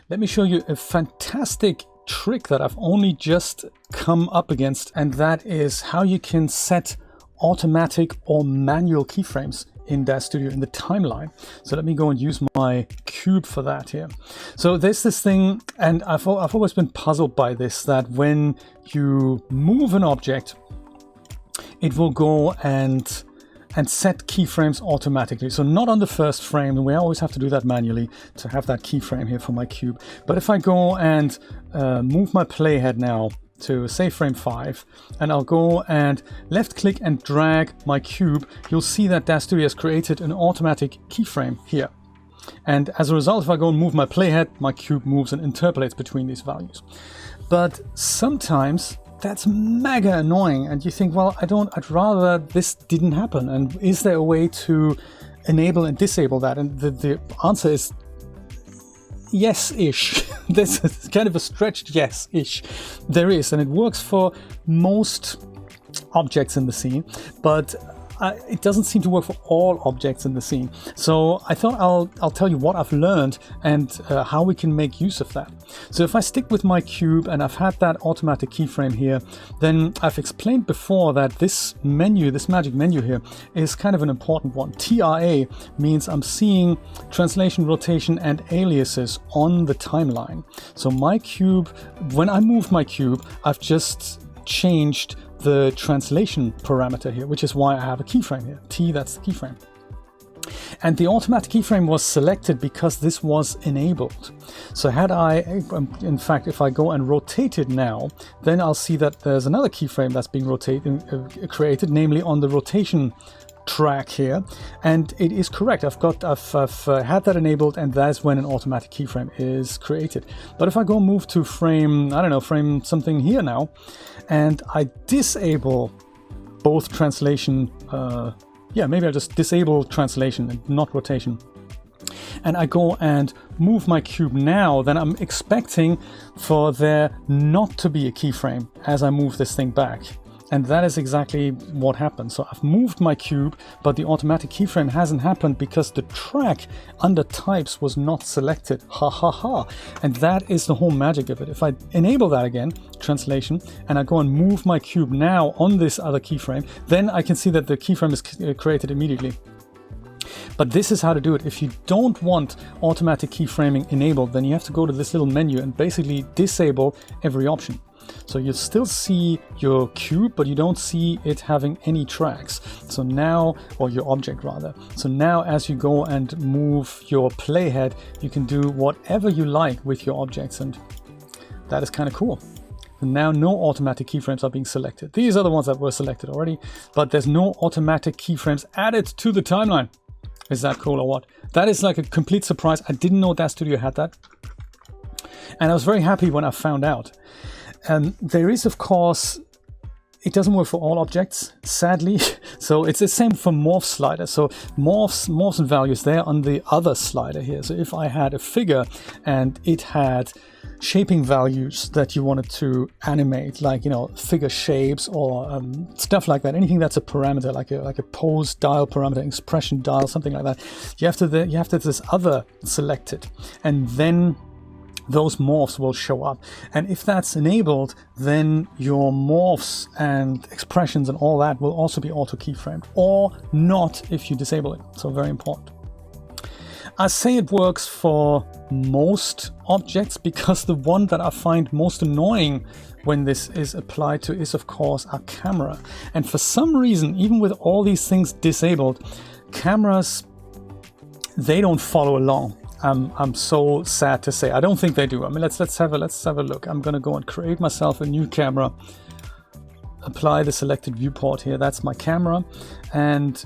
let me show you a fantastic trick that I've only just come up against, and that is how you can set automatic or manual keyframes in DAZ Studio in the timeline. So let me go and use my cube for that here. So there's this thing, and I've always been puzzled by this, that when you move an object, it will go and set keyframes automatically. So not on the first frame, and we always have to do that manually to have that keyframe here for my cube. But if I go and move my playhead now to say frame 5, and I'll go and left click and drag my cube, you'll see that DAZ Studio has created an automatic keyframe here. And as a result, if I go and move my playhead, my cube moves and interpolates between these values. But sometimes that's mega annoying, and you think, well, I'd rather this didn't happen. And is there a way to enable and disable that? And the answer is yes-ish. This is kind of a stretched yes-ish. There is, and it works for most objects in the scene, but it doesn't seem to work for all objects in the scene. So I thought I'll tell you what I've learned and how we can make use of that. So if I stick with my cube and I've had that automatic keyframe here, then I've explained before that this menu, this magic menu here, is kind of an important one. TRA means I'm seeing translation, rotation, and aliases on the timeline. So my cube, when I move my cube, I've just changed the translation parameter here, which is why I have a keyframe here. T, that's the keyframe. And the automatic keyframe was selected because this was enabled. So had I, in fact, if I go and rotate it now, then I'll see that there's another keyframe that's being created, namely on the rotation track here, and it is correct. I've had that enabled, and that's when an automatic keyframe is created. But if I go move to frame, I don't know, frame something here now, and I disable both translation, maybe I'll just disable translation and not rotation, and I go and move my cube now, then I'm expecting for there not to be a keyframe as I move this thing back. And that is exactly what happened. So I've moved my cube, but the automatic keyframe hasn't happened because the track under types was not selected. Ha ha ha. And that is the whole magic of it. If I enable that again, translation, and I go and move my cube now on this other keyframe, then I can see that the keyframe is created immediately. But this is how to do it. If you don't want automatic keyframing enabled, then you have to go to this little menu and basically disable every option. So you still see your cube, but you don't see it having any tracks. So now, or your object rather. So now as you go and move your playhead, you can do whatever you like with your objects, and that is kind of cool. And now no automatic keyframes are being selected. These are the ones that were selected already, but there's no automatic keyframes added to the timeline. Is that cool or what? That is like a complete surprise. I didn't know DAZ Studio had that. And I was very happy when I found out. There is, of course, it doesn't work for all objects, sadly. So it's the same for morph slider. So morphs and values there on the other slider here. So if I had a figure and it had shaping values that you wanted to animate, like, you know, figure shapes or stuff like that, anything that's a parameter, like a pose dial parameter, expression dial, something like that, you have to this other selected, and then those morphs will show up. And if that's enabled, then your morphs and expressions and all that will also be auto keyframed, or not if you disable it. So very important. I say it works for most objects because the one that I find most annoying when this is applied to is, of course, our camera. And for some reason, even with all these things disabled, cameras, they don't follow along. I'm so sad to say. I don't think they do. I mean, let's have a look. I'm gonna go and create myself a new camera. Apply the selected viewport here. That's my camera. And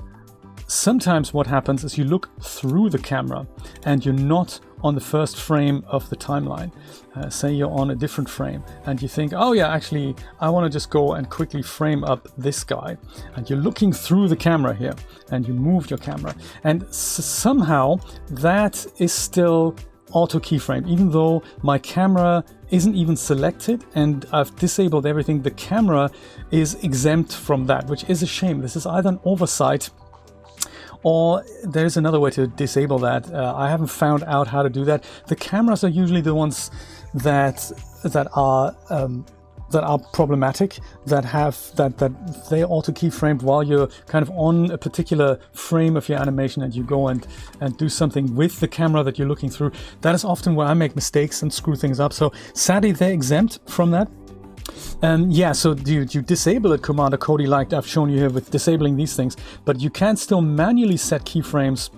sometimes what happens is you look through the camera and you're not on the first frame of the timeline. Say you're on a different frame and you think, oh yeah, actually I want to just go and quickly frame up this guy, and you're looking through the camera here and you move your camera, and somehow that is still auto keyframe, even though my camera isn't even selected and I've disabled everything. The camera is exempt from that, which is a shame. This is either an oversight or there's another way to disable that. I haven't found out how to do that. The cameras are usually the ones that are problematic, that they auto keyframed while you're kind of on a particular frame of your animation, and you go and do something with the camera that you're looking through. That is often where I make mistakes and screw things up. So sadly, they're exempt from that. Yeah, so you disable it, Commander Cody, like I've shown you here with disabling these things, but you can still manually set keyframes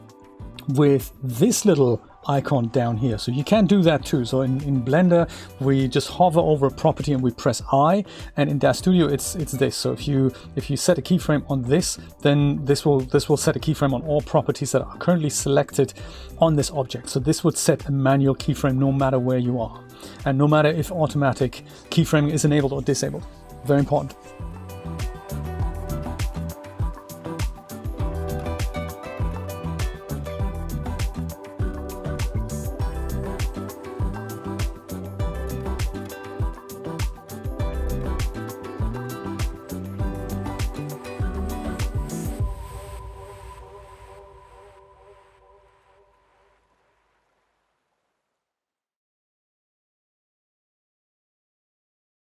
with this little icon down here. So you can do that too. So in Blender, we just hover over a property and we press I, and in DAZ Studio it's this. So if you set a keyframe on this, then this will set a keyframe on all properties that are currently selected on this object. So this would set a manual keyframe no matter where you are, and no matter if automatic keyframing is enabled or disabled. Very important.